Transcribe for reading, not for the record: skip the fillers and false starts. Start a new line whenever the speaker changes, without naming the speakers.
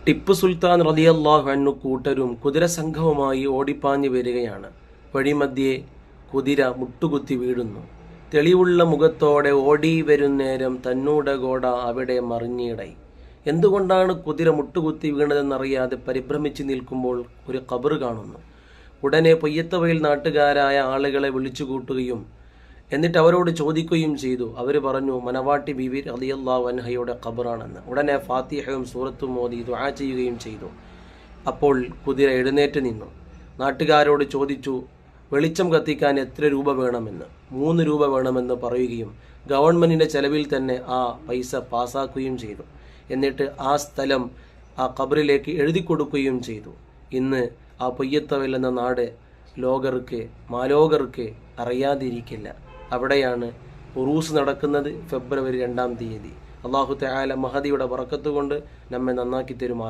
ടിപ്പു സുൽത്താൻ റളിയല്ലാഹു അൻഹു കൂട്ടരും കുതിരസംഘവുമായി ഓടിപ്പാഞ്ഞു വരികയാണ്. വഴിമധ്യേ കുതിര മുട്ടുകുത്തി വീഴുന്നു. തെളിവുള്ള മുഖത്തോടെ ഓടി വരുന്നേരം തന്നൂടെ ഗോഡ അവിടെ മറിഞ്ഞിടയി. എന്തുകൊണ്ടാണ് കുതിര മുട്ടുകുത്തി വീണതെന്നറിയാതെ പരിഭ്രമിച്ച് നിൽക്കുമ്പോൾ ഒരു ഖബർ കാണുന്നു. ഉടനെ പൊയ്യത്തവയിൽ നാട്ടുകാരായ ആളുകളെ വിളിച്ചു കൂട്ടുകയും എന്നിട്ട് അവരോട് ചോദിക്കുകയും ചെയ്തു. അവർ പറഞ്ഞു, മനവാട്ടി ബീവി റളിയല്ലാഹു അൻഹയുടെ ഖബറാണെന്ന്. ഉടനെ ഫാത്തിഹയും സൂറത്തും ഓതി ദുആ ചെയ്യുകയും ചെയ്തു. അപ്പോൾ കുതിര എഴുന്നേറ്റ് നിന്നു. നാട്ടുകാരോട് ചോദിച്ചു, വെളിച്ചം കത്തിക്കാൻ എത്ര രൂപ വേണമെന്ന്. 3 രൂപ വേണമെന്ന് പറയുകയും ഗവൺമെൻറ്റിൻ്റെ ചെലവിൽ തന്നെ ആ പൈസ പാസ്സാക്കുകയും ചെയ്തു. എന്നിട്ട് ആ സ്ഥലം ആ ഖബറിലേക്ക് എഴുതി കൊടുക്കുകയും ചെയ്തു. ഇന്ന് ആ പൊയ്യത്തവൽ എന്ന നാട് ലോകർക്ക് മാലോകർക്ക് അറിയാതിരിക്കില്ല. അവിടെയാണ് ഉറൂസ് നടക്കുന്നത്, ഫെബ്രുവരി 2-ാം തീയതി. അല്ലാഹു തആല മഹദിയുടെ ബറക്കത്ത് കൊണ്ട് നമ്മെ നന്നാക്കി തരുമാറാം.